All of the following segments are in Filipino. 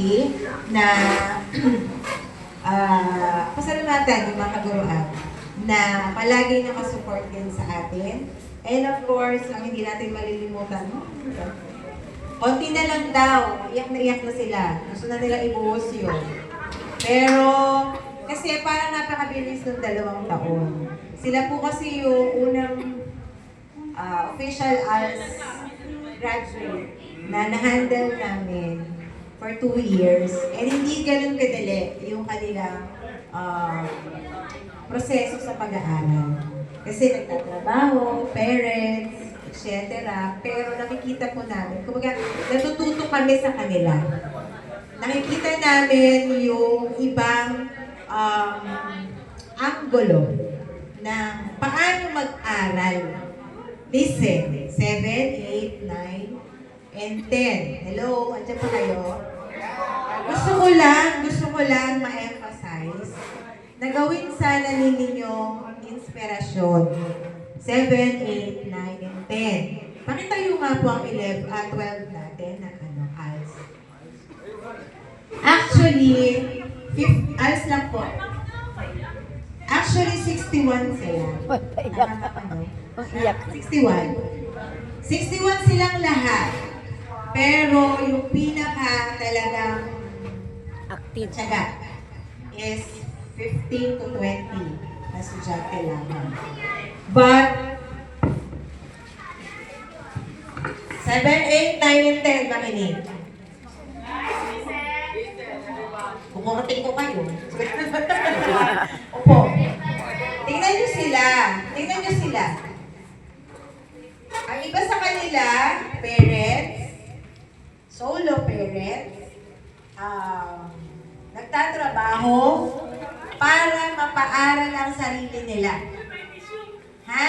community na pasalamatan yung mga kaguruan na palagi nakasupport din sa atin. And of course, ang hindi natin malilimutan, konti na lang daw, iyak na sila. Gusto na nila ibuhos yun. Pero, kasi parang napakabilis ng 2 taon. Sila po kasi yung unang official as graduate na na-handle namin for 2 years. And hindi ganun kadali yung kanilang proseso sa pag-aaral. Kasi nagtatrabaho, parents, etc. Pero nakikita po namin, kumbaga natututo kami sa kanila. Nakikita namin yung ibang anggulo na paano mag-aral. Listen, 7, 8, 9, and 10. Hello, andyan pa kayo? Gusto ko lang ma-emphasize na gawin sana ninyo inspirasyon. 7, 8, 9, and 10. Pakitayo nga po ang 12 natin na ALS. Actually, ALS lang po. Actually, 61 sila. Iyak. 61. 61 silang lahat. Pero yung pinaka talagang Active. tiyaga is 15 to 20 na estudyante lamang. But 7, 8, 9, and 10 makinig. Kukurating ko kayo. Opo. Tingnan nyo sila. Tingnan nyo sila. Ang iba sa kanila, parents, solo parents, nagtatrabaho para mapaaral ang sarili nila. Ha?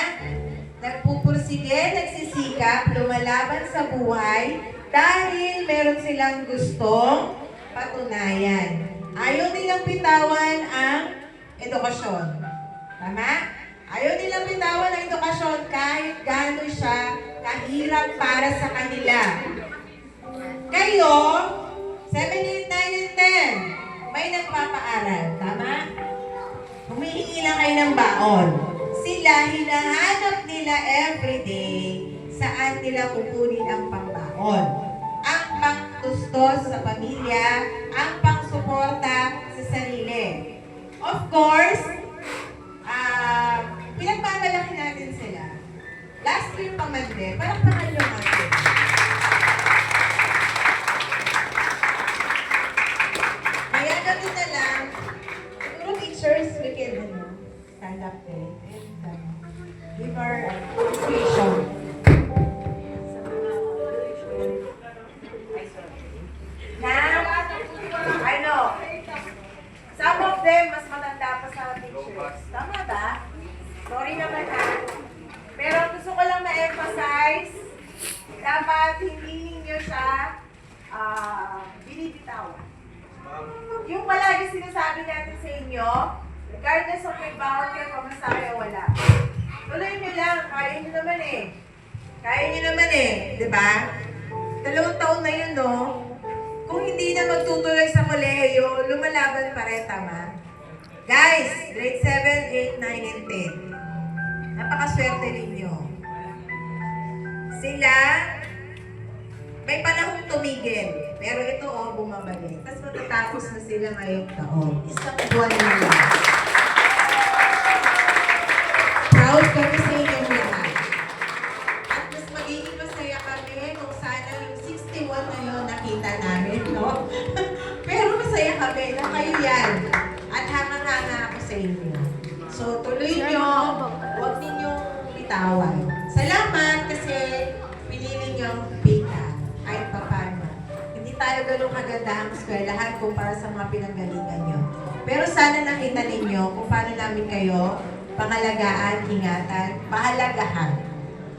Nagpupursige, nagsisikap, lumalaban sa buhay dahil meron silang gustong patunayan. Ayaw nilang bitawan ang edukasyon. Tama? Ayaw nilang bitawan ang edukasyon kahit gaano siya kahirap para sa kanila. Kayo, 7, 8, 9, and 10, may nagpapaaral. Tama? Humihingi lang kayo ng baon. Sila, hinahanap nila everyday saan nila kukunin ang pangbaon. Ang pangtustos sa pamilya, ang pangsuporta sa sarili. Of course, pinagmamalaki natin sila. Last year pa man din, palakpakan nyo natin. Kaya ganun na lang, siguro teachers, we can stand up there and give our appreciation. Some of them, mas matanda pa sa teachers. Tama ba? Sorry naman ha. Pero gusto ko lang ma-emphasize, dapat hindi ninyo siya binibitawan. Yung palagi sinasabi natin sa inyo, regardless of may bawal kayo, pamasahe o wala. Tuloy nyo lang, kaya nyo naman eh. Kaya nyo naman eh, di ba? 2 taon na yun, no? Kung hindi na magtutuloy sa kolehiyo, lumalaban pa rin, tama? Guys, grade 7, 8, 9, and 10. Napakaswerte ninyo. Sila, may panahong tumigil. Pero ito, bumabalik. Tapos matatapos na sila ngayong taon. Isang buwan na lang. Proud kami sa inyong lahat. At mas magiging masaya kami kung sana yung 61 na yun nakita namin, no? Pero masaya kami na kayo yan. At hanga-hanga ako sa inyo. So, tuloy nyo. Huwag ninyong bitawan. Salamat kasi pinili nyo ang pika. Kahit pa paano. Hindi tayo ganun kaganda ang eskwelahan kumpara sa mga pinanggalingan nyo. Pero sana nakita ninyo kung paano namin kayo pangalagaan, ingatan, pahalagahan.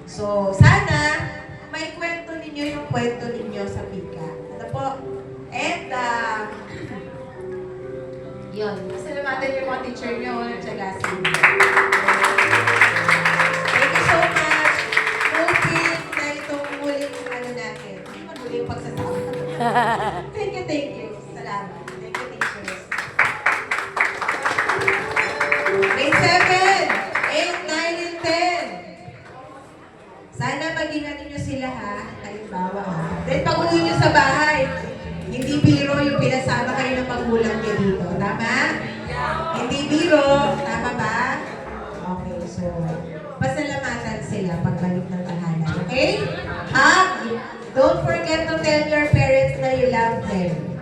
So, sana may kwento ninyo yung kwento ninyo sa pika. Ano po? And, yun. Pasalamatan yung mga teacher nyo, Tiagasin. Thank you so much. Hoping na itong muling ano natin. Hindi man muling pagsasama. Thank you, thank you. magulang niyo dito. Tama? Hindi biro. Tama ba? Okay, so pasalamatan sila pagbalik ng tahanan. Okay? Don't forget to tell your parents na you love them.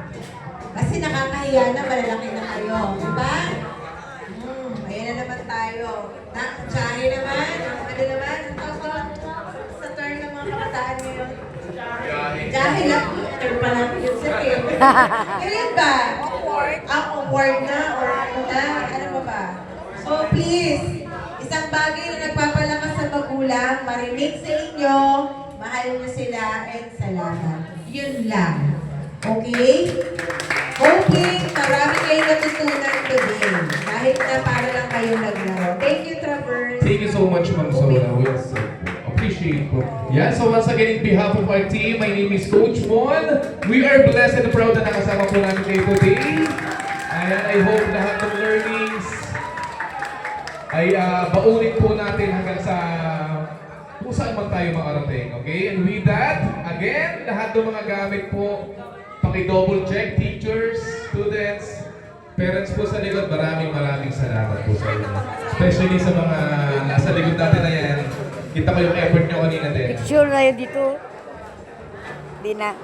Kasi nakakahiya na, malalaki na kayo. Diba? Ayan na naman tayo. Tiyahe naman. Ano naman? Ang tawag sa term ng mga kabataan ngayon. Dahil lang, term pa lang yun sa term. Kailan ba? Award? Award na? Or ano na? Ano ba ba? So please, isang bagay na nagpapalakas sa magulang, marinig sa inyo, mahal niyo sila, and salamat. Yun lang. Okay? Hoping marami kayong natutunan today. Kahit na para lang kayo naglaro. Thank you, Travers. Thank you so much, Ma'am Sola. We appreciate po. Yeah, so once again, in behalf of our team, my name is Coach Mon. We are blessed and proud na nakasama po namin kayo today. And I hope lahat ng learnings ay baunin po natin hanggang sa kung saan man tayo makarating. Okay? And with that, again, lahat ng mga gamit po, paki-double check, teachers, students, parents po sa likod, maraming salamat po sa inyo. Especially sa mga nasa likod natin na yan. Kita ko yung effort nyo kanina din. Picture na yun dito. Di na.